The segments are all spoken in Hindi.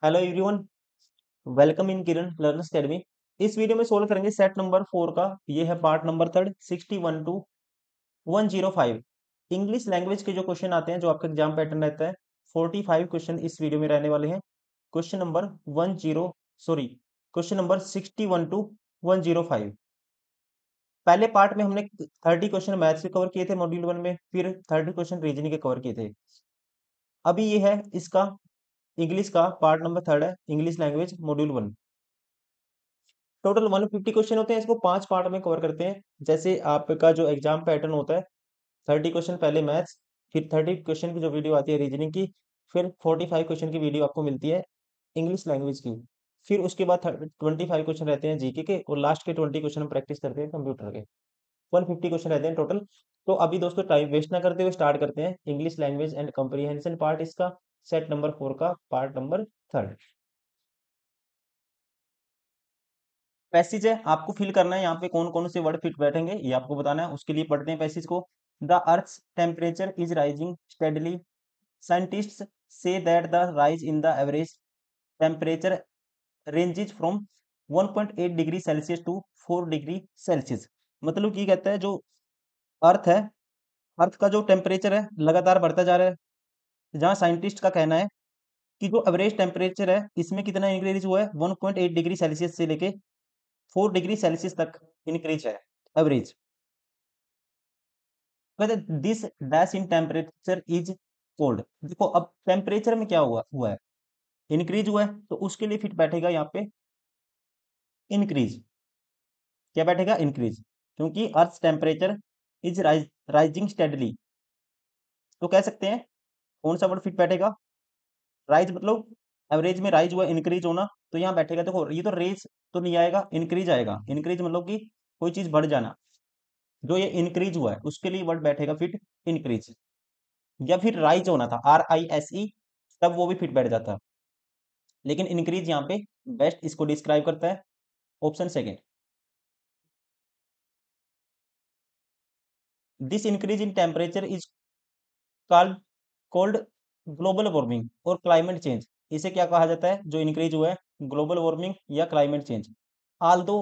Hello everyone, welcome in Kiran learners academy. इस वीडियो में सोल्व करेंगे सेट नंबर 4 का। ये है part number third 61 to 105। English language के जो क्वेश्चन आते हैं, जो आपका एग्जाम पैटर्न रहता है, 45 क्वेश्चन इस वीडियो में रहने वाले हैं। Question number 61 to 105। पहले पार्ट में हमने 30 क्वेश्चन मैथ्स के कवर किए थे मॉड्यूल 1 में, फिर 30 क्वेश्चन रीजनिंग के कवर किए थे। अभी ये है इसका इंग्लिश का पार्ट नंबर थर्ड है, English language module 1। Total 150 question होते हैं, इसको 5 पार्ट में कवर करते हैं। जैसे आपका जो एग्जाम पैटर्न होता है, 30 क्वेश्चन पहले मैथ्स, फिर 30 क्वेश्चन की जो वीडियो आती है रीजनिंग की, फिर 45 क्वेश्चन की वीडियो आपको मिलती है इंग्लिश लैंग्वेज की। फिर उसके बाद 25 क्वेश्चन रहते हैं जीके के, और लास्ट के 20 क्वेश्चन हम प्रैक्टिस करते हैं कंप्यूटर के। 150 क्वेश्चन रहते हैं टोटल। तो अभी दोस्तों टाइम वेस्ट ना करते हुए स्टार्ट करते हैं English language and comprehension part, इसका सेट नंबर 4 का पार्ट नंबर थर्ड। पैसेज है, आपको फिल करना है यहाँ पे कौन कौन से वर्ड फिट बैठेंगे ये आपको बताना है। उसके लिए पढ़ते हैं पैसेज को। The earth temperature is rising steadily. Scientists say that the rise in the average temperature ranges from 1.8 degree celsius to 4 degree celsius. मतलब की कहता है, जो अर्थ है, अर्थ का जो टेम्परेचर है लगातार बढ़ता जा रहा है। जहाँ साइंटिस्ट का कहना है कि जो एवरेज टेम्परेचर है इसमें कितना इंक्रीज हुआ है, 1.8 डिग्री सेल्सियस से लेके 4 डिग्री सेल्सियस तक इंक्रीज है एवरेज। कहते this dash in temperature is cold. देखो अब टेम्परेचर में क्या हुआ हुआ है, इंक्रीज हुआ है, तो उसके लिए फिट बैठेगा यहाँ पे इंक्रीज। क्या बैठेगा, इंक्रीज, क्योंकि अर्थ टेम्परेचर इज राइजिंग स्टेडली। तो कह सकते हैं कौन सा वर्ड फिट बैठेगा, राइज मतलब एवरेज में राइज हुआ, इंक्रीज होना, तो यहाँ बैठेगा। देखो ये तो रेज तो नहीं आएगा, इंक्रीज आएगा। इंक्रीज मतलब कि कोई चीज बढ़ जाना, जो ये इंक्रीज हुआ है उसके लिए वर्ड बैठेगा फिट इंक्रीज। या फिर राइज होना था, RISE, तब वो भी फिट बैठ जाता। लेकिन इंक्रीज यहाँ पे बेस्ट इसको डिस्क्राइब करता है। Option second, this increase in temperature is called called global warming और क्लाइमेट चेंज। इसे क्या कहा जाता है, जो इंक्रीज हुआ है, ग्लोबल वार्मिंग या climate change. Although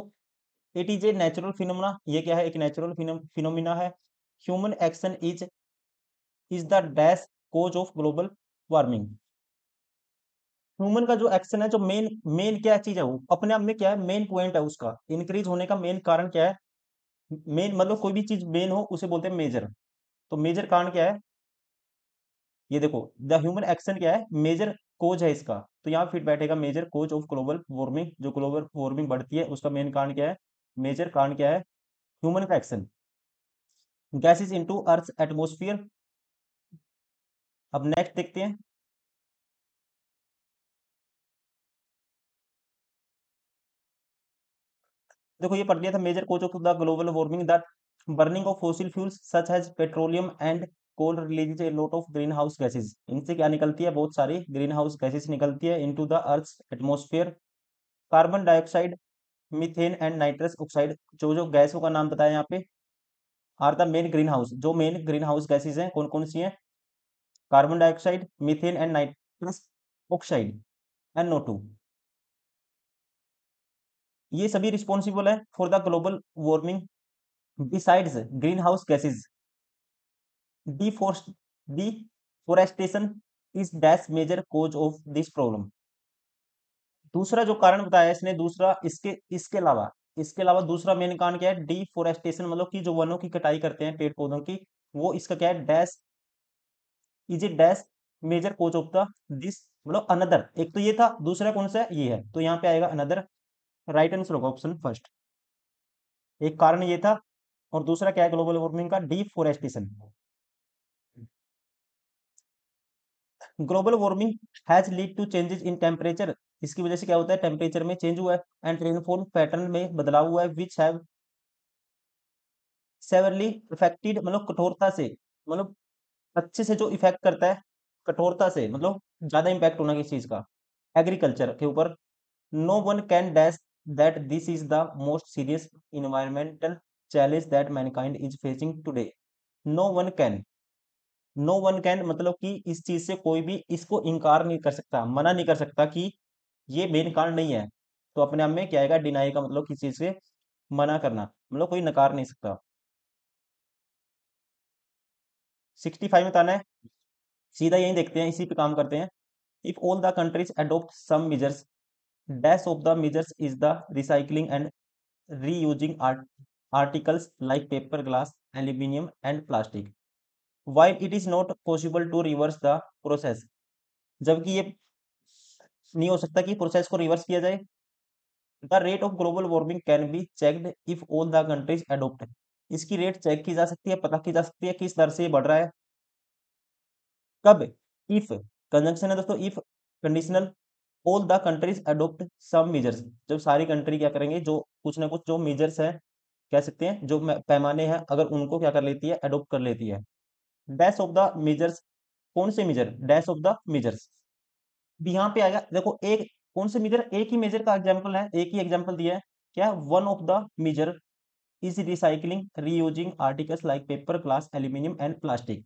it is a natural phenomena, ये क्या है, एक नेचुरल फिनोमिना है। Human action is the dash cause of global warming. Human का जो एक्शन है, जो मेन मेन क्या चीज है, वो अपने आप में क्या है, मेन पॉइंट है उसका इंक्रीज होने का मेन कारण क्या है। मेन मतलब कोई भी चीज मेन हो उसे बोलते हैं मेजर। तो मेजर कारण क्या है, ये देखो, द ह्यूमन एक्शन क्या है, मेजर कोज है इसका। तो यहाँ फिट बैठेगा major cause of global warming. जो ग्लोबल वार्मिंग बढ़ती है उसका मेन कारण क्या है, मेजर कारण क्या है, ह्यूमन का action. Gases into earth atmosphere. अब नेक्स्ट देखते हैं। देखो ये पढ़ लिया था, major cause of the global warming the burning of fossil fuels such as petroleum and coal releases a lot of green house gases. इनसे क्या निकलती है, बहुत सारी ग्रीन हाउस गैसेज निकलती है into the earth atmosphere. Carbon dioxide, methane and nitrous oxide, जो जो गैसों का नाम बताया यहाँ पे, are the main green house. जो मेन ग्रीन हाउस गैसेज हैं कौन कौन सी हैं, carbon dioxide, methane and nitrous oxide, NO2। ये सभी रिस्पॉन्सिबल है for the global warming. Besides green house gases, deforestation is dash major cause of this problem. दूसरा जो कारण बताया इसने, दूसरा इसके इसके अलावा, दूसरा मेन कारण क्या है, डिफोरेस्टेशन, मतलब कि जो वनों की कटाई करते हैं, पेड़ पौधों की, वो इसका क्या है, dash is a dash major cause of the this, मतलब अनदर। एक तो ये था, दूसरा कौन सा है, ये है, तो यहाँ पे आएगा अनदर। राइट आंसर होगा ऑप्शन फर्स्ट। एक कारण ये था, और दूसरा क्या है ग्लोबल वार्मिंग का, deforestation. Global warming has lead to changes in temperature. इसकी वजह से क्या होता है, टेम्परेचर में चेंज हुआ है, एंड रेनफॉल पैटर्न में बदलाव हुआ है, विच हैव सेवरली इफेक्टेड, मतलब कठोरता से, मतलब अच्छे से जो इफेक्ट करता है, कठोरता से मतलब ज्यादा इम्पैक्ट होना किस चीज का, एग्रीकल्चर के ऊपर। No one can dash that this is the most serious environmental challenge that mankind is facing today. No one can, no one can मतलब कि इस चीज से कोई भी इसको इनकार नहीं कर सकता, मना नहीं कर सकता कि ये मेन कारण नहीं है, तो अपने आप में क्या आएगा, डिनाई का मतलब किसी चीज से मना करना, मतलब कोई नकार नहीं सकता। 65 में ताना है, सीधा यही देखते हैं, इसी पे काम करते हैं। If all the countries adopt some measures, dash of the measures is the recycling and reusing articles like paper, glass, aluminium and plastic, while it is not possible to reverse the process, जबकि ये नहीं हो सकता कि प्रोसेस को रिवर्स किया जाए। The rate of global warming can be checked if all the countries adopt, इसकी रेट चेक की जा सकती है, पता की जा सकती है किस दर से ये बढ़ रहा है। कब? इफ, कंजंक्शन है दोस्तों, if conditional, all the countries adopt some measures, जब सारी कंट्री क्या करेंगे, जो कुछ ना कुछ जो मेजर्स है, कह सकते हैं जो पैमाने हैं, अगर उनको क्या कर लेती है, अडोप्ट कर लेती है। डैश ऑफ द मेजर्स, कौन से measure, dash of the measures, अब यहाँ पे आएगा देखो, एक कौन से मेजर, एक ही मेजर का एग्जांपल है, एक ही एग्जांपल दिया है, क्या, one of the major is recycling reusing articles like paper, glass, aluminium and plastic,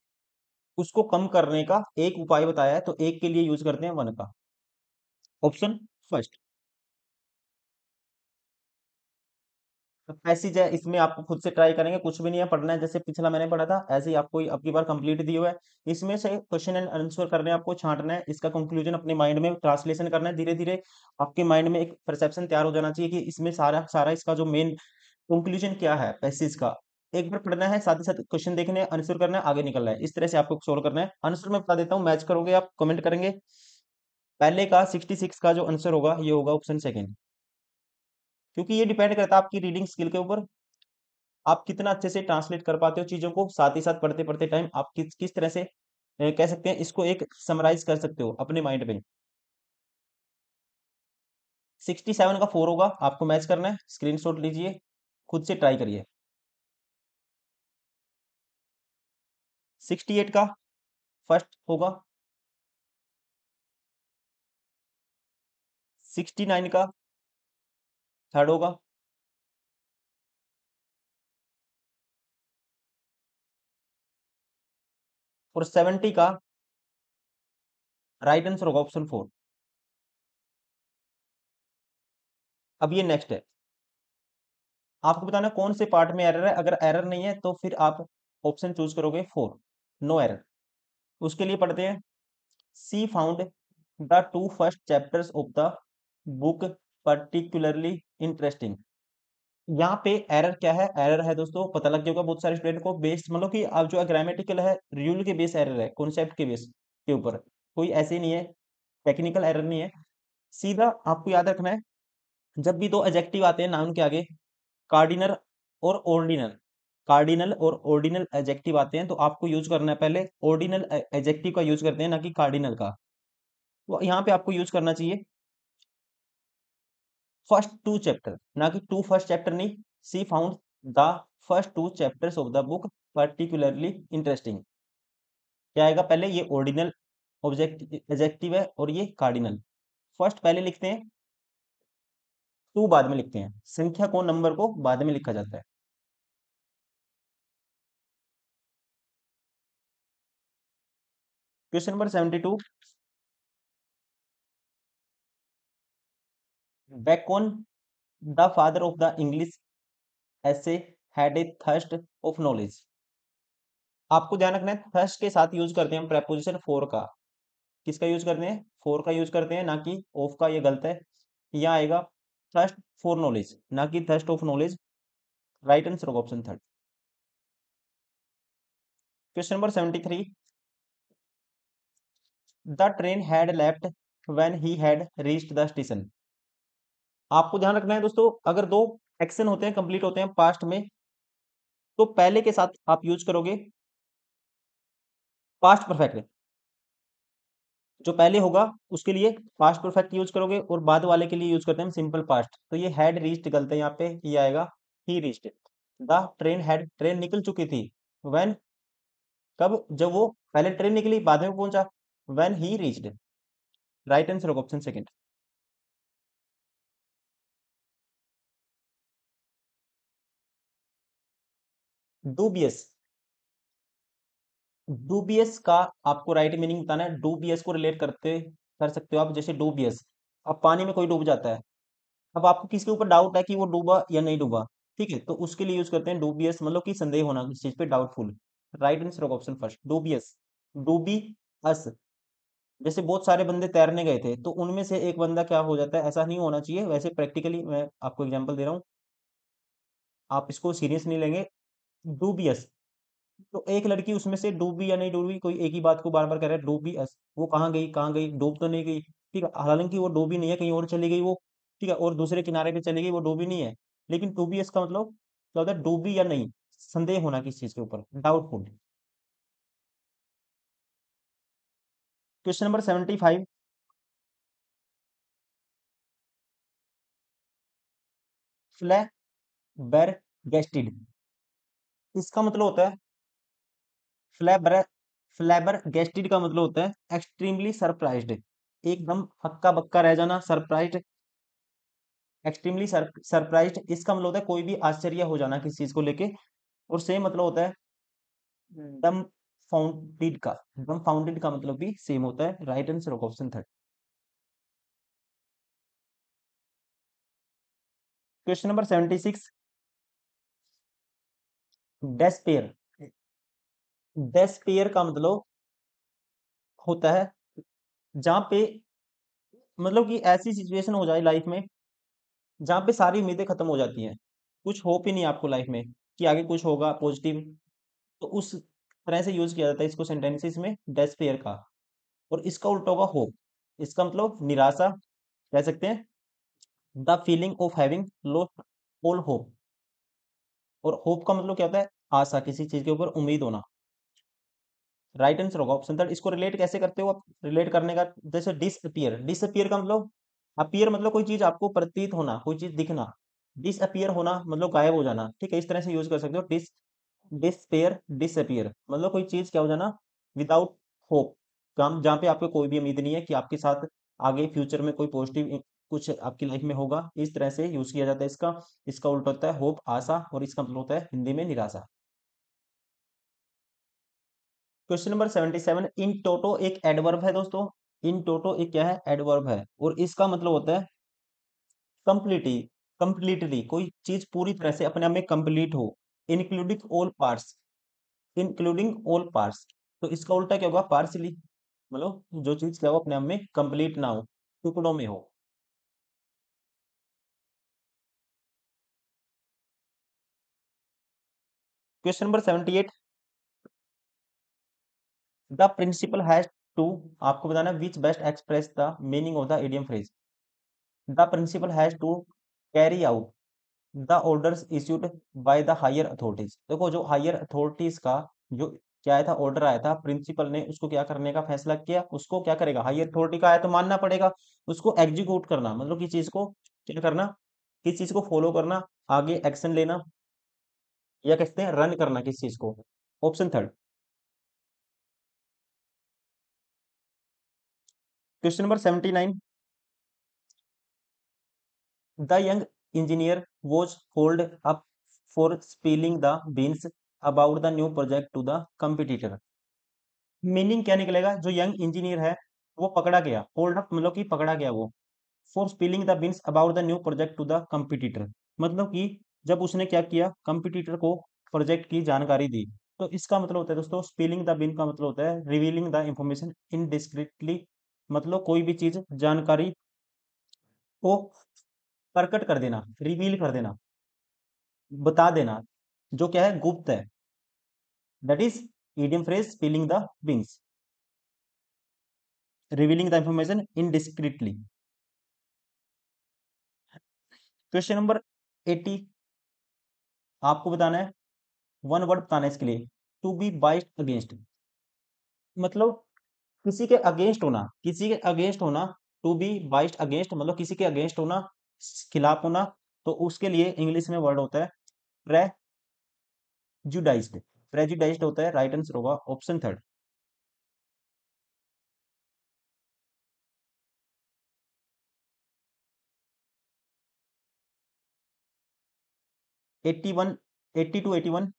उसको कम करने का एक उपाय बताया है, तो एक के लिए यूज करते हैं वन का, ऑप्शन फर्स्ट। पैसेज है, इसमें आपको खुद से ट्राई करेंगे, कुछ भी नहीं है, पढ़ना है जैसे पिछला मैंने पढ़ा था, ऐसे ही आपको अब की बार कंप्लीट दिया हुआ है। इसमें से क्वेश्चन एंड आंसर करने हैं, आपको छांटना है, इसका कंक्लूजन अपने माइंड में ट्रांसलेशन करना है, धीरे धीरे आपके माइंड में एक परसेप्शन तैयार हो जाना चाहिए कि इसमें सारा सारा इसका जो मेन कंक्लूजन क्या है पैसेज का, एक बार पढ़ना है, साथ ही साथ क्वेश्चन देखने हैं, आंसर करना है, आगे निकलना है, इस तरह से आपको सोल्व करना है। आंसर मैं बता देता हूँ, मैच करोगे आप, कमेंट करेंगे। पहले का 66 का जो आंसर होगा, ये होगा ऑप्शन सेकेंड, क्योंकि ये डिपेंड करता है आपकी रीडिंग स्किल के ऊपर, आप कितना अच्छे से ट्रांसलेट कर पाते हो चीजों को, साथ ही साथ पढ़ते पढ़ते टाइम आप किस किस तरह से कह सकते हैं, इसको एक समराइज कर सकते हो अपने माइंड में। 67 का 4 होगा, आपको मैच करना है, स्क्रीनशॉट लीजिए, खुद से ट्राई करिए। 68 का फर्स्ट होगा, 69 का थर्ड होगा, और 70 का राइट आंसर होगा ऑप्शन 4। अब ये नेक्स्ट है, आपको बताना कौन से पार्ट में एरर है, अगर एरर नहीं है तो फिर आप ऑप्शन चूज करोगे 4, नो एरर। उसके लिए पढ़ते हैं, she found the two first chapters of the book particularly interesting, यहाँ पे एरर क्या है, एरर है दोस्तों, पता लग जाएगा बहुत सारे स्टूडेंट को, बेस्ड मतलब कि आप जो ग्रामेटिकल है, रूल के बेस एरर है, कॉन्सेप्ट के बेस के ऊपर, कोई ऐसे नहीं है, टेक्निकल एरर नहीं है। सीधा आपको याद रखना है, जब भी दो एडजेक्टिव आते हैं नाउन के आगे, कार्डिनल और ऑर्डिनल, कार्डिनल और ऑर्डिनल एडजेक्टिव आते हैं, तो आपको यूज करना है पहले ऑर्डिनल एडजेक्टिव का यूज करते हैं, ना कि कार्डिनल का। तो यहाँ पे आपको यूज करना चाहिए फर्स्ट टू चैप्टर, ना कि टू फर्स्ट चैप्टर नहीं। She found the first two chapters of the book particularly interesting, क्या आएगा, पहले ये ऑर्डिनल ऑब्जेक्ट एडजेक्टिव है, और ये कार्डिनल, फर्स्ट पहले लिखते हैं, टू बाद में लिखते हैं, संख्या को, नंबर को बाद में लिखा जाता है। Question number 72, Bacon the father of the English essay had a thirst of knowledge, आपको ध्यान रखना है, थर्स्ट के साथ यूज करते हैं हम प्रेपोजिशन फोर का, किसका यूज करते हैं, फोर का यूज करते हैं, ना कि ऑफ का, ये गलत है, यहाँ आएगा थर्स्ट फॉर नॉलेज, ना कि thirst of knowledge, right answer होगा option third. Question number 73, the train had left when he had reached the station, आपको ध्यान रखना है दोस्तों, अगर दो एक्शन होते हैं, कंप्लीट होते हैं पास्ट में, तो पहले के साथ आप यूज करोगे पास्ट परफेक्ट, जो पहले होगा उसके लिए पास्ट परफेक्ट यूज करोगे, और बाद वाले के लिए यूज करते हैं सिंपल पास्ट, तो ये हैड रीच्ड गलत है, यहाँ पे ये आएगा ही reached. The train had, train निकल चुकी थी, व्हेन, कब, जब वो पहले ट्रेन निकली बाद में पहुंचा, when he reached, right answer होगा ऑप्शन सेकंड। डूबियस, डूबियस का आपको राइट मीनिंग बताना है, डूबियस को रिलेट करते कर सकते हो आप, जैसे डूबियस, अब पानी में कोई डूब जाता है, अब आपको किसके ऊपर डाउट है कि वो डूबा या नहीं डूबा, ठीक है, तो उसके लिए यूज करते हैं डूबियस, मतलब कि संदेह होना किसी चीज पे, डाउटफुल। राइट आंसर होगा ऑप्शन फर्स्ट, डूबियस। डूबी अस, जैसे बहुत सारे बंदे तैरने गए थे तो उनमें से एक बंदा क्या हो जाता है, ऐसा नहीं होना चाहिए, वैसे प्रैक्टिकली मैं आपको एग्जांपल दे रहा हूँ, आप इसको सीरियस नहीं लेंगे। डूबियस, तो एक लड़की उसमें से डूबी या नहीं डूबी, कोई एक ही बात को बार बार कह रहा है, डूबी अस, वो कहाँ गई, कहाँ गई, डूब तो नहीं गई, ठीक है, हालांकि वो डूबी नहीं है, कहीं और चली गई वो, ठीक है, और दूसरे किनारे पे चली गई, वो डूबी नहीं है। लेकिन डूबियस का मतलब क्या होता है, डूबी या नहीं, संदेह होना किसी चीज के ऊपर, डाउटफुल। Question number 75। फ्लैबरगेस्टेड, इसका मतलब होता है फ्लैबर फ्लैबरगेस्टेड का मतलब होता है एक्सट्रीमली सरप्राइज्ड, एकदम हक्का बक्का रह जाना, सरप्राइज्ड, एक्सट्रीमली सरप्राइज्ड, इसका मतलब होता है कोई भी आश्चर्य हो जाना किसी चीज को लेके। और सेम मतलब होता है डम फाउंडेड का, डम फाउंडेड का मतलब भी सेम होता है। राइट आंसर होगा option third. Question number 76। Despair, despair का मतलब होता है जहां पे, मतलब कि ऐसी सिचुएशन हो जाए लाइफ में जहां पे सारी उम्मीदें खत्म हो जाती हैं, कुछ होप ही नहीं आपको लाइफ में कि आगे कुछ होगा पॉजिटिव, तो उस तरह से यूज किया जाता है इसको सेंटेंसेस में, डेस्पेयर का। और इसका उल्टा होगा होप, इसका मतलब निराशा कह सकते हैं, the feeling of having lost all hope. और होप का मतलब क्या होता है, आशा, किसी चीज के ऊपर उम्मीद होना। राइट आंसर होगा ऑप्शन थर्ड। इसको रिलेट कैसे करते हो आप, रिलेट करने का, जैसे डिसअपियर, डिसअपियर का मतलब, अपीयर मतलब कोई चीज आपको प्रतीत होना, कोई चीज दिखना, डिसअपियर होना मतलब गायब हो जाना, ठीक है, इस तरह से यूज कर सकते हो। डिसपेयर, डिसअपियर मतलब कोई चीज क्या हो जाना, विदाउट होप, काम जहाँ पे आपको कोई भी उम्मीद नहीं है कि आपके साथ आगे फ्यूचर में कोई पॉजिटिव कुछ आपकी लाइफ में होगा, इस तरह से यूज किया जाता है इसका। इसका उल्टा होता है होप, आशा, और इसका मतलब होता है हिंदी में निराशा। Question number 77। इन टोटो एक एडवर्ब है दोस्तों, इन टोटो एक क्या है, एडवर्ब है, और इसका मतलब होता है कंप्लीटली, कंप्लीटली कोई चीज पूरी तरह से अपने आप में कंप्लीट हो, including all parts, including all parts, तो इसका उल्टा क्या होगा, पार्सली, मतलब जो चीज क्या हो अपने आप में कंप्लीट ना हो, टुकड़ों में हो। Question number 78। The principal has to, आपको बताना which best express the meaning of the idiom phrase. The principal has to carry out the orders issued by the higher authorities. देखो जो हायर अथॉरिटीज का जो क्या आया था, ऑर्डर आया था, प्रिंसिपल ने उसको क्या करने का फैसला किया, उसको क्या करेगा, हायर अथॉरिटी का आया तो मानना पड़ेगा, उसको एग्जीक्यूट करना, मतलब किसी चीज को क्या करना, किस चीज को फॉलो करना, आगे एक्शन लेना, या कहते हैं रन करना किस चीज को। Option third. Question number 79। The young engineer was hold up for spilling the beans about the new project to the competitor. Meaning क्या निकलेगा, जो यंग इंजीनियर है वो पकड़ा गया, होल्ड अप मतलब कि पकड़ा गया वो, for spilling the beans about the new project to the competitor, मतलब कि जब उसने क्या किया, कंपिटिटर को प्रोजेक्ट की जानकारी दी। तो इसका मतलब होता है दोस्तों, स्पिलिंग द बीन का मतलब होता है रिवीलिंग द इंफॉर्मेशन इनडिस्क्रिटली, मतलब कोई भी चीज जानकारी को प्रकट कर देना, रिवील कर देना, बता देना, जो क्या है, गुप्त है, that is idiom phrase spilling the beans, revealing the information indiscreetly. Question number 80। आपको बताना है, वन वर्ड बताना है इसके लिए, टू बी बाइस्ड अगेंस्ट, मतलब किसी के अगेंस्ट होना, किसी के अगेंस्ट होना, टू बी बाइस्ड अगेंस्ट मतलब किसी के अगेंस्ट होना, खिलाफ होना, तो उसके लिए इंग्लिश में वर्ड होता है प्रेजुडाइज्ड, प्रेजुडाइज्ड होता है। राइट आंसर होगा option third. 81, 82, 81।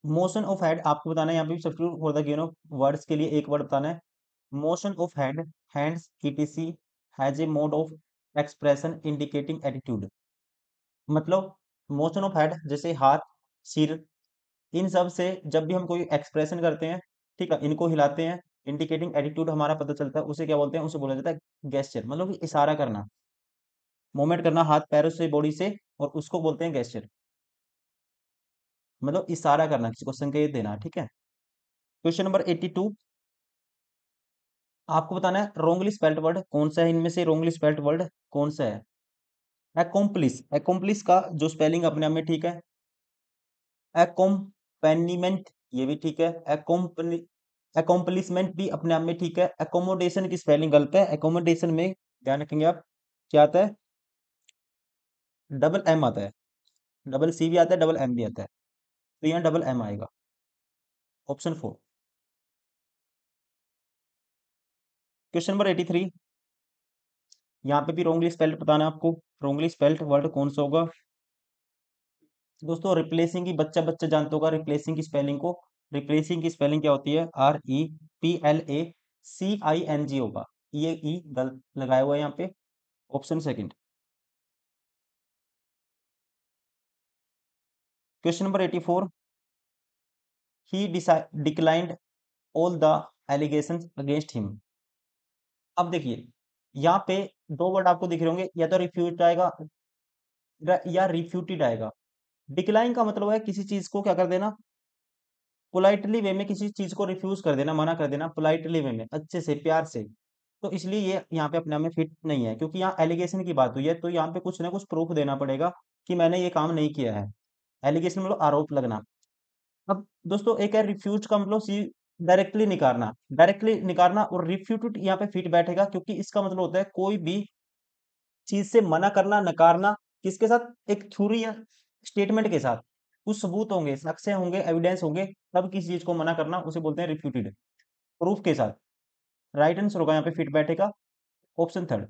Motion of head आपको बताना है, यहाँ पे substitute for the given of words के लिए एक वर्ड बताना है, motion of hands etc has a mode of expression indicating attitude. मतलब मोशन ऑफ हेड जैसे हाथ, सिर, इन सब से जब भी हम कोई एक्सप्रेशन करते हैं, ठीक है, इनको हिलाते हैं, इंडिकेटिंग एटीट्यूड हमारा पता चलता है, उसे क्या बोलते हैं, उसे बोला जाता है गेस्चर। मतलब कि इशारा करना, मूवमेंट करना हाथ पैरों से, बॉडी से, और उसको बोलते हैं गेस्चर। मतलब इशारा करना, किसी को संकेत देना, ठीक है। क्वेश्चन नंबर 82, आपको बताना है रोंगली स्पेल्ट वर्ड कौन सा है, इनमें से रोंगली स्पेल्ट वर्ड कौन सा है। एकोम्प्लिस, एकोम्प्लिस का जो स्पेलिंग अपने आप में ठीक है। एकोम्पेनीमेंट, ये भी ठीक है। एकोम्प्लिसमेंट भी अपने आप में ठीक है। एकोमोडेशन की स्पेलिंग गलत है। एकोमोडेशन में ध्यान रखेंगे आप, क्या आता है, डबल एम आता है। डबल सी भी आता है, डबल एम भी आता है, तो यहाँ डबल एम आएगा, ऑप्शन 4। क्वेश्चन नंबर 83, यहाँ पे भी रोंगली स्पेल्ड बताना है आपको। रोंगली स्पेल्ड वर्ड कौन सा होगा दोस्तों। रिप्लेसिंग की बच्चा बच्चा जानते होगा रिप्लेसिंग की स्पेलिंग को। रिप्लेसिंग की स्पेलिंग क्या होती है, REPLACING होगा। ये ई गलत लगाया हुआ है यहाँ पे, option second. Question number 84, he declined all the allegations against him. अब देखिए, यहाँ पे दो वर्ड आपको दिख रहे होंगे, या तो रिफ्यूज आएगा या रिफ्यूटेड आएगा। डिक्लाइन का मतलब है किसी चीज को क्या कर देना, पोलाइटली वे में किसी चीज को रिफ्यूज कर देना, मना कर देना, पोलाइटली वे में, अच्छे से, प्यार से। तो इसलिए ये यहाँ पे अपने आप में फिट नहीं है, क्योंकि यहाँ एलिगेशन की बात हुई है, तो यहाँ पे कुछ ना कुछ प्रूफ देना पड़ेगा कि मैंने ये काम नहीं किया है। एलिगेशन मतलब आरोप लगना। अब दोस्तों एक है रिफ्यूज का मतलब सी, डायरेक्टली निकारना, डायरेक्टली निकारना, और रिफ्यूटेड यहाँ पे फिट बैठेगा, क्योंकि इसका मतलब होता है कोई भी चीज से मना करना, नकारना, किसके साथ, एक थ्योरी या स्टेटमेंट के साथ, कुछ सबूत होंगे, साक्ष्य होंगे, एविडेंस होंगे, तब किसी चीज को मना करना, उसे बोलते हैं रिफ्यूटेड, प्रूफ के साथ। राइट आंसर होगा यहाँ पे फिट बैठेगा, option third,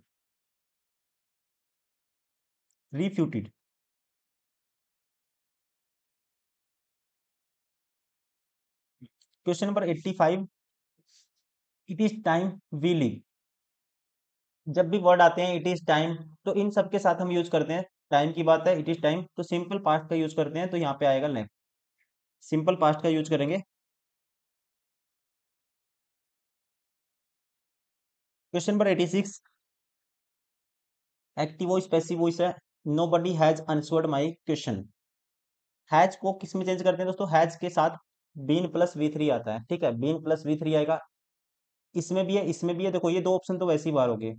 refuted. Question number 85, it is time we live. जब भी वर्ड आते हैं इट इज टाइम, तो इन सब के साथ हम यूज करते हैं, टाइम की बात है, इट इज टाइम, तो सिंपल पास्ट का यूज करते हैं, तो यहाँ पे आएगा नेक्स्ट, सिंपल पास्ट का यूज करेंगे। Question number 86, active voice passive voice है। Nobody has answered my question. Has को किस में चेंज करते हैं दोस्तों, हैज के साथ बीन प्लस V3 आता है, ठीक है, बीन प्लस V3 आएगा। इसमें भी है, इसमें भी है, देखो ये दो ऑप्शन तो वैसे ही बार हो गए।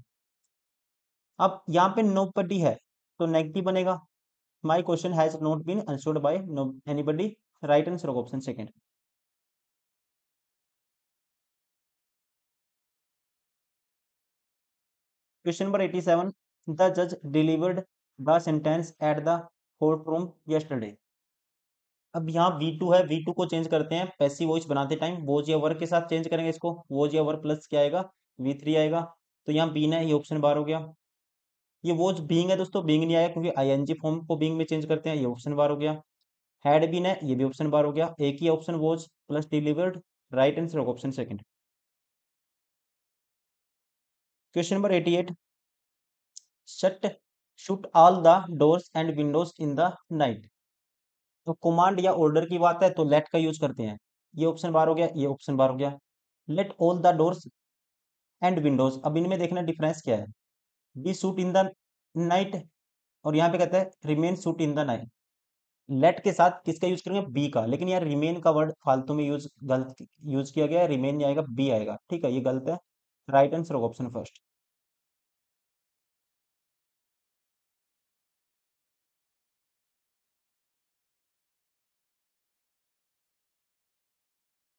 अब यहाँ पे नो बडी है, तो नेगेटिव बनेगा। My question has not been answered by no anybody. Right answer होगा option second. Question number 87, the जज delivered the sentence at the court room yesterday. अब यहाँ V2 है, V2 को चेंज करते हैं पैसिव वॉइस बनाते टाइम, वोज या वर के साथ चेंज करेंगे इसको, वोज या वर प्लस क्या आएगा, V3 आएगा। तो यहाँ बीन है, ये ऑप्शन बार हो गया। ये वोज बीइंग है दोस्तों, बीइंग नहीं आया, क्योंकि आईएनजी फॉर्म को बीइंग में चेंज करते हैं, ये ऑप्शन बार हो गया। हैड बीन है, ये भी ऑप्शन बार हो गया। एक ही option was plus delivered. Right answer होगा option second. Question number 88, shut shoot all the doors and windows in the night. तो कमांड या ऑर्डर की बात है, तो लेट का यूज करते हैं, ये ऑप्शन बार हो गया, ये ऑप्शन बार हो गया। Let all the doors and windows, अब इनमें देखना डिफरेंस क्या है। Be shut in the night, और यहाँ पे कहता है remain shut in the night. Let के साथ किसका यूज करेंगे, बी का, लेकिन यार रिमेन का वर्ड फालतू में यूज गलत यूज किया गया है, रिमेन नहीं आएगा, बी आएगा, ठीक है, ये गलत है। राइट आंसर होगा option first.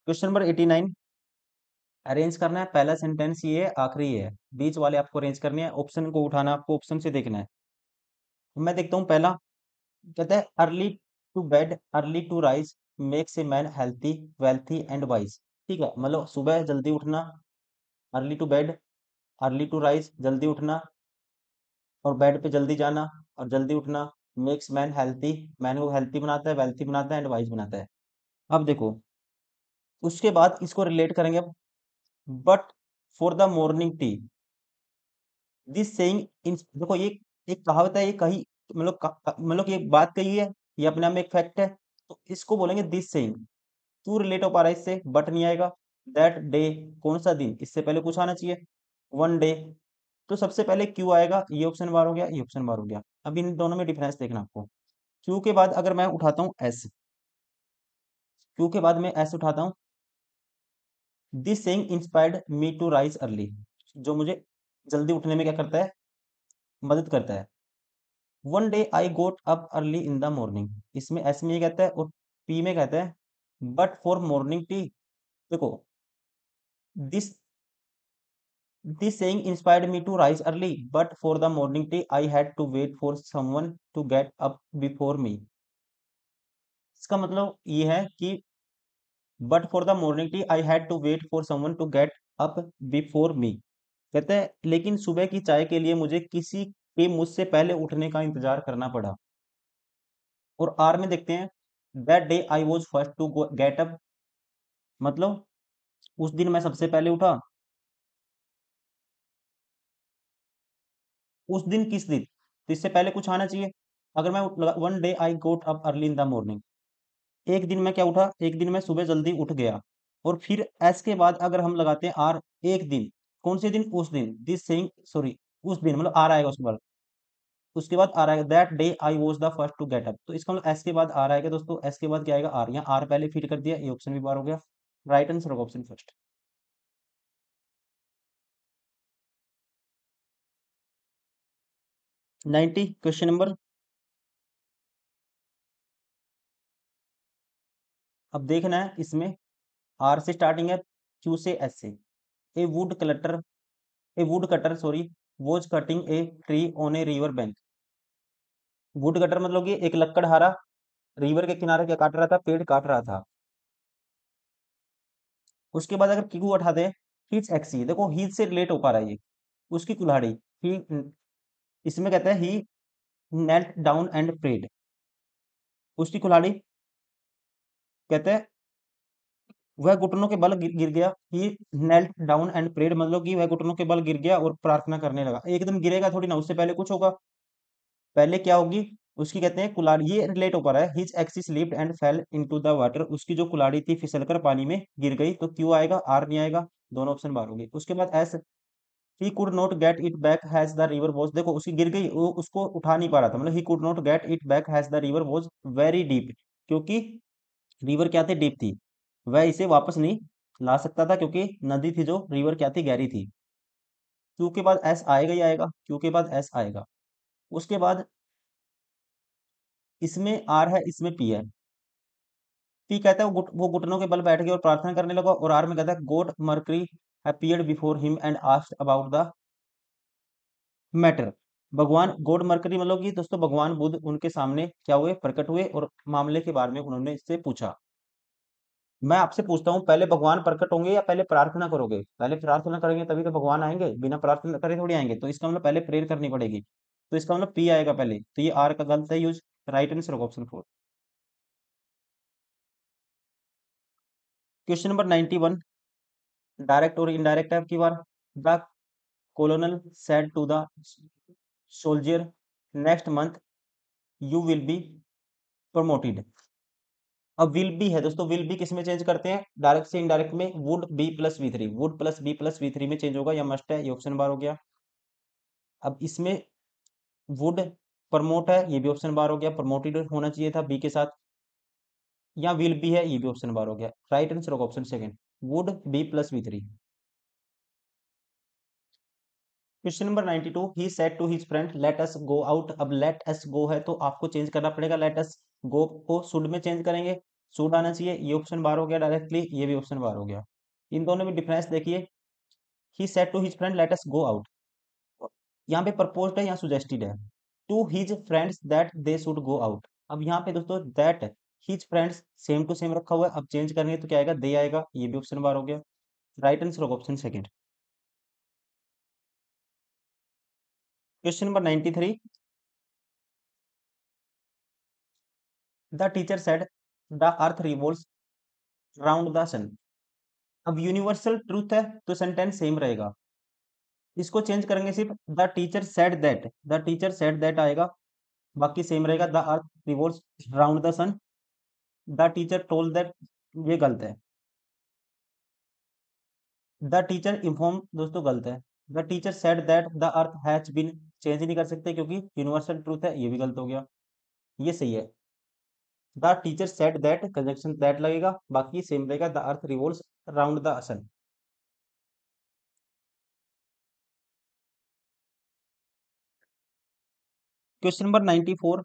Question number 89, arrange करना है, पहला सेंटेंस ये है, आखिरी ये है, बीच वाले आपको अरेंज करने हैं, ऑप्शन को उठाना, आपको ऑप्शन से देखना है। मैं देखता हूँ पहला, कहता है early to bed early to rise makes a man healthy wealthy and wise. ठीक है, मतलब सुबह जल्दी उठना, early to bed, early to rise जल्दी उठना, और बेड पे जल्दी जाना, और जल्दी उठना, मेक्स मैन हेल्थी, मैन को हेल्थी बनाता है, वेल्थी बनाता है, एंड वाइज बनाता है। अब देखो, उसके बाद इसको रिलेट करेंगे अब, but for the morning tea. This saying in, देखो ये एक कहावत है, ये कही मतलब मतलब कि एक बात कही है, ये अपने आप में एक फैक्ट है, तो इसको बोलेंगे दिस सेइंग। टू रिलेट हो पा रहा है इससे, बट नहीं आएगा। दैट डे, कौन सा दिन, इससे पहले कुछ आना चाहिए। वन डे, तो सबसे पहले क्यू आएगा, ये ऑप्शन बार हो गया, ये ऑप्शन बार हो गया। अब इन दोनों में डिफरेंस देखना आपको। क्यू के बाद अगर मैं उठाता हूँ एस, क्यू के बाद मैं एस उठाता हूँ, this saying inspired me to rise early, जो मुझे जल्दी उठने में क्या करता है, मदद करता है। One day I goat up early in the morning, इसमें एस में ये कहता है और पी में कहता है बट फॉर मॉर्निंग टी। देखो, this this saying inspired me to rise early, but for the morning tea, I had to wait for someone to get up before me। इसका मतलब ये है कि but for the morning tea, I had to wait for someone to get up before me। कहते हैं लेकिन सुबह की चाय के लिए मुझे किसी के मुझसे पहले उठने का इंतजार करना पड़ा। और आर में देखते हैं, that day I was first to get up, मतलब उस दिन मैं सबसे पहले उठा। उस दिन किस दिन, तो इससे पहले कुछ आना चाहिए। अगर मैं one day I goat up early in the morning, एक दिन मैं क्या उठा, एक दिन मैं सुबह जल्दी उठ गया। और फिर एस के बाद अगर हम लगाते हैं आर, एक दिन, कौन से दिन, उस दिन, दिस सेइंग सॉरी, उस दिन मतलब आर आएगा उसके बाद आर आएगा, that day I was the first to get up, तो इसका मतलब एस के बाद आर आएगा दोस्तों, एस के बाद क्या आएगा, आर। यहाँ आर पहले फिट कर दिया, ये ऑप्शन भी बार हो गया। राइट आंसर होगा ऑप्शन फर्स्ट। 90 question number. अब देखना है इसमें, आर से स्टार्टिंग है, क्यू से एस से। A wood collector, a wood cutter sorry, was cutting a tree on a river bank. Wood cutter मतलब कि एक लकड़हारा रिवर के किनारे क्या काट रहा था, पेड़ काट रहा था। उसके बाद अगर क्यू उठा दे, हिज एक्सी, देखो हिज से रिलेट हो पा रहा है ये, उसकी कुल्हाड़ी। ही, इसमें कहता है he knelt down and prayed, उसकी कुल्हाड़ी, कहते हैं वह घुटनों के बल गिर गया। He knelt down and prayed मतलब कि वह घुटनों के बल गिर गया और प्रार्थना करने लगा। एकदम गिरेगा थोड़ी ना, उससे पहले कुछ होगा, पहले क्या होगी, उसकी कहते हैं कुल्हाड़ी, ये रिलेट हो पा रहा है। His axis slipped and fail into the water, उसकी जो कुल्हाड़ी थी फिसलकर पानी में गिर गई, तो क्यू आएगा, आर नहीं आएगा। दोनों ऑप्शन बाहर होगी। उसके बाद S, he could not get it back has the river was, देखो उसकी गिर गई, वो उसको उठा नहीं पा रहा था, मतलब he could not get it back has the river was very deep, क्योंकि रिवर क्या थी, डीप थी। वह इसे वापस नहीं ला सकता था क्योंकि नदी थी जो, रिवर क्या थी, गहरी थी। क्यू के बाद एस आएगा ही आएगा, क्यू के बाद एस आएगा। उसके बाद इसमें आर है, इसमें पी है। पी कहता है वो घुटनों के बल बैठ गया और प्रार्थना करने लगा, और आर में कहता है God mercury appeared before him and asked about the matter. भगवान गॉड मरकरी मतलब कि दोस्तों भगवान बुद्ध उनके सामने क्या हुए, प्रकट हुए, और मामले के बारे में उन्होंने इससे पूछा। मैं आपसे पूछता हूँ, पहले भगवान प्रकट होंगे या पहले प्रार्थना करोगे, पहले प्रार्थना करेंगे तभी तो भगवान आएंगे, बिना प्रार्थना करे थोड़ी आएंगे, तो इसका मतलब पहले प्रेयर करनी पड़ेगी, तो इसका मतलब पी आएगा पहले, तो ये आर का गलत है यूज। राइट आंसर होगा ऑप्शन 4। क्वेश्चन नंबर 91, डायरेक्ट और इनडायरेक्ट है आपकी बार। The colonel said to the soldier, next month you will be promoted। अब विल बी है दोस्तों, विल बी किस में चेंज करते हैं, डायरेक्ट से इनडायरेक्ट में, would be plus V three, would plus be plus V three में चेंज होगा, या मस्ट है, ये ऑप्शन बार हो गया। अब इसमें वुड प्रमोट है, ये भी ऑप्शन बार हो गया, प्रमोटेड होना चाहिए था बी के साथ। या विल बी है, ये भी ऑप्शन बार हो गया। राइट आंसर होगा option second, would be plus V three. Question number 92, he said to his friend let us go out. अब लेट अस गो है तो आपको चेंज करना पड़ेगा, लेट अस गो को शुड में चेंज करेंगे, शुड आना चाहिए, ये ऑप्शन बार हो गया डायरेक्टली, ये भी ऑप्शन बार हो गया। इन दोनों में डिफरेंस देखिए, he said to his friend let us go out, यहाँ पे प्रपोज्ड है, यहाँ सुजेस्टेड है। To his friends that they should go out, अब यहाँ पे दोस्तों that his friends same to same रखा हुआ है, अब चेंज करेंगे तो क्या आएगा, दे आएगा, ये भी ऑप्शन बार हो गया। राइट आंसर होगा option second. Question number 93, the teacher said the earth revolves round the sun. अब यूनिवर्सल ट्रूथ है तो सेंटेंस सेम रहेगा। इसको चेंज करेंगे सिर्फ the teacher said that, the teacher said that आएगा, बाकी सेम रहेगा। The earth revolves round the sun, the teacher told that, ये गलत है। द टीचर इन्फॉर्म दोस्तों गलत है। The teacher said that the earth has been, change नहीं कर सकते क्योंकि यूनिवर्सल ट्रूथ है, ये भी गलत हो गया। ये सही है। The teacher said that, conjunction that लगेगा, बाकी सेम रहेगा। The earth revolves round the sun. Question number 94,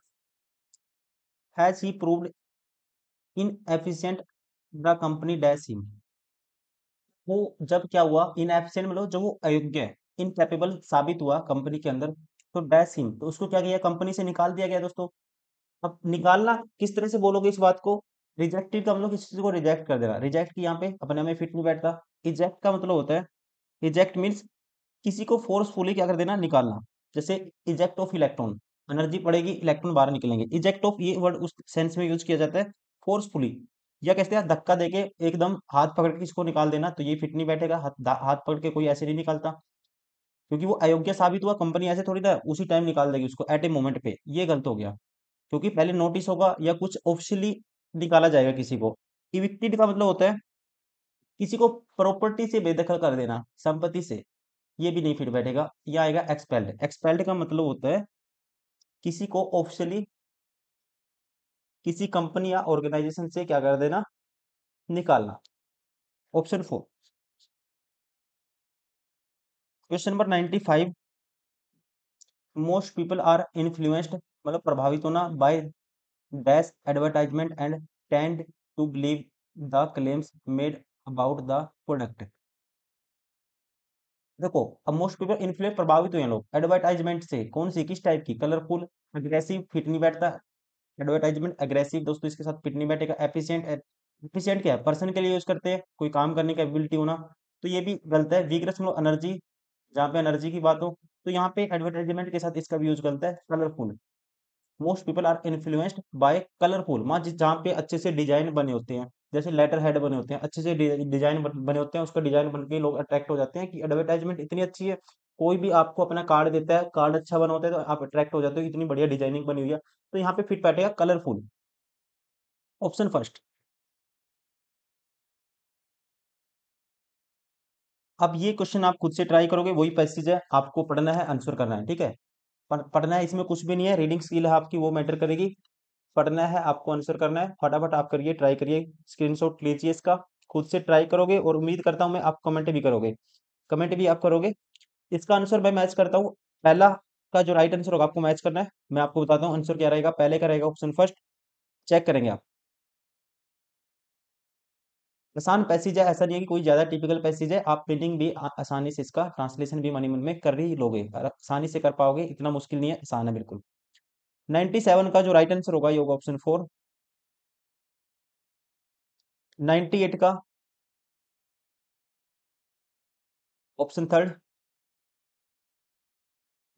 has he proved inefficient the company dash him. वो जब क्या हुआ, इन एफिशिएंट मतलब जब वो अयोग्य है, इनकैपेबल साबित हुआ कंपनी के अंदर, तो डैश हिम, तो उसको क्या किया, कंपनी से निकाल दिया गया दोस्तों। अब निकालना किस तरह से बोलोगे इस बात को, रिजेक्टेड का मतलब किसी चीज को रिजेक्ट कर देना, रिजेक्ट की यहाँ पे अपने में फिट नहीं बैठता। इजेक्ट का मतलब होता है, इजेक्ट मीन्स किसी को फोर्सफुली क्या कर देना, निकालना। जैसे इजेक्ट ऑफ इलेक्ट्रॉन, एनर्जी पड़ेगी, इलेक्ट्रॉन बाहर निकलेंगे। इजेक्ट ऑफ ये वर्ड उस सेंस में यूज किया जाता है फोर्सफुली, या कहते हैं धक्का देके एकदम हाथ पकड़ के किसको निकाल देना, तो ये फिट नहीं बैठेगा। हाथ पकड़ के कोई ऐसे नहीं निकालता, क्योंकि वो अयोग्य साबित हुआ, कंपनी ऐसे थोड़ी था उसी टाइम निकाल देगी उसको एट ए मोमेंट पे, ये गलत हो गया। क्योंकि पहले नोटिस होगा या कुछ ऑफिशियली निकाला जाएगा किसी को। इविक्टेड का मतलब होता है किसी को प्रॉपर्टी से बेदखल कर देना, संपत्ति से, ये भी नहीं फिट बैठेगा। ये आएगा एक्सपेल्ड। एक्सपेल्ड का मतलब होता है किसी को ऑफिशियली किसी कंपनी या ऑर्गेनाइजेशन से क्या कर देना, निकालना। Option 4। Question number 95, most people are influenced मतलब प्रभावित होना by dash advertisement and tend to believe the claims made about the product. देखो, अब मोस्ट पीपल इन्फ्लुएंस प्रभावित हुए हैं लोग एडवर्टाइजमेंट से, कौन सी, किस टाइप की, कलरफुल, अग्रेसिव, फिट नहीं बैठता। एडवर्टाइजमेंट अग्रेसिव दोस्तों इसके साथ फिट नहीं बैठेगा। एफिशिएंट, एफिशिएंट क्या है, पर्सन के लिए यूज करते हैं, कोई काम करने की एबिलिटी होना, तो ये भी गलत है। वीकनेस मतलब एनर्जी, जहाँ पे एनर्जी की बात हो, तो यहाँ पे एडवर्टाइजमेंट के साथ इसका भी यूज गलत है। Colourful, most people are influenced by colourful, वहाँ जहाँ पे अच्छे से डिजाइन बने होते हैं, जैसे लेटर हेड बने होते हैं, अच्छे से डिजाइन बने होते हैं, उसका डिजाइन बन के लोग अट्रैक्ट हो जाते हैं कि एडवर्टाइजमेंट इतनी अच्छी है। कोई भी आपको अपना कार्ड देता है, कार्ड अच्छा बना होता है, तो आप अट्रैक्ट हो जाते हो, इतनी बढ़िया डिजाइनिंग बनी हुई है। तो यहाँ पे फिट बैठेगा कलरफुल, ऑप्शन फर्स्ट। अब ये क्वेश्चन आप खुद से ट्राई करोगे, वही पैसेज है, आपको पढ़ना है, आंसर करना है, ठीक है। पढ़ना है, इसमें कुछ भी नहीं है, रीडिंग स्किल है आपकी, वो मैटर करेगी। पढ़ना है आपको, आंसर करना है, फटाफट आप करिए, ट्राई करिए, स्क्रीनशॉट लीजिए इसका, खुद से ट्राई करोगे और उम्मीद करता हूँ मैं आप कमेंट भी करोगे, कमेंट भी आप करोगे। इसका आंसर मैं मैच करता हूँ, पहला का जो राइट आंसर होगा आपको मैच करना है। मैं आपको बताता हूँ आंसर क्या रहेगा, पहले का रहेगा ऑप्शन फर्स्ट। चेक करेंगे आप। आसान पैसेज है, ऐसा नहीं है कि कोई ज्यादा टिपिकल पैसेज है, आप मीनिंग भी आसानी से, इसका ट्रांसलेशन भी मनी मन में कर ही लोगे, आसानी से कर पाओगे, इतना मुश्किल नहीं है, आसान है बिल्कुल। 97 का जो राइट आंसर होगा ये होगा ऑप्शन 4। 98 का ऑप्शन थर्ड।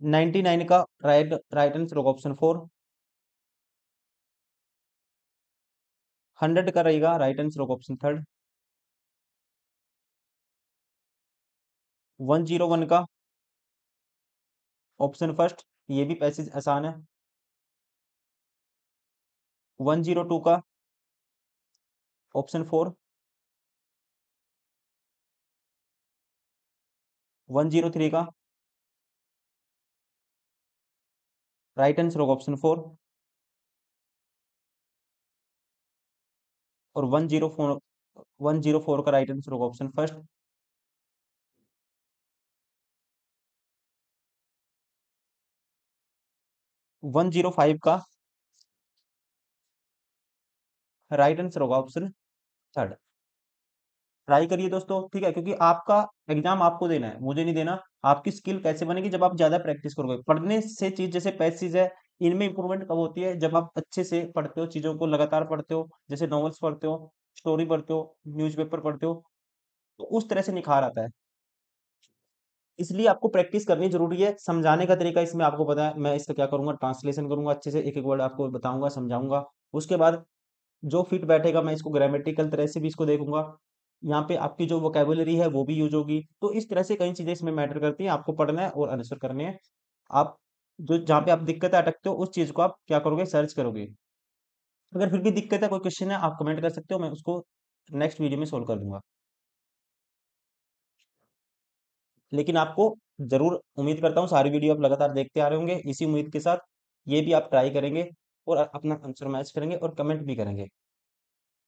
99 का राइट राइट आंसर होगा ऑप्शन 4। 100 का रहेगा राइट आंसर होगा ऑप्शन थर्ड। 101 का ऑप्शन फर्स्ट, ये भी पैसेज आसान है। 102 का ऑप्शन 4। 103 का राइट आंसर होगा ऑप्शन 4। और 104 का राइट आंसर होगा ऑप्शन फर्स्ट। 105 का राइट आंसर होगा ऑप्शन थर्ड। ट्राई करिए दोस्तों, ठीक है, क्योंकि आपका एग्जाम आपको देना है, मुझे नहीं देना। आपकी स्किल कैसे बनेगी, जब आप ज्यादा प्रैक्टिस करोगे, पढ़ने से चीज जैसे पैसेज है, इनमें इंप्रूवमेंट कब होती है, जब आप अच्छे से पढ़ते हो, चीजों को लगातार पढ़ते हो, जैसे नॉवेल्स पढ़ते हो, स्टोरी पढ़ते हो, न्यूज़पेपर पढ़ते हो, तो उस तरह से निखार आता है। इसलिए आपको प्रैक्टिस करनी जरूरी है। समझाने का तरीका इसमें आपको पता है, मैं इसका क्या करूंगा, ट्रांसलेशन करूंगा अच्छे से, एक एक वर्ड आपको बताऊंगा, समझाऊंगा। उसके बाद जो फिट बैठेगा मैं इसको ग्रामेटिकल तरह से भी इसको देखूंगा, यहाँ पे आपकी जो वोकेबुलरी है वो भी यूज होगी। तो इस तरह से कई चीजें इसमें मैटर करती हैं, आपको पढ़ना है और आंसर करने हैं। आप जो जहाँ पे आप दिक्कत अटकते हो उस चीज को आप क्या करोगे, सर्च करोगे। अगर फिर भी दिक्कत है, कोई क्वेश्चन है, आप कमेंट कर सकते हो, मैं उसको नेक्स्ट वीडियो में सोल्व कर दूंगा। लेकिन आपको जरूर, उम्मीद करता हूँ सारी वीडियो आप लगातार देखते आ रहे होंगे, इसी उम्मीद के साथ ये भी आप ट्राई करेंगे और अपना आंसर मैच करेंगे और कमेंट भी करेंगे।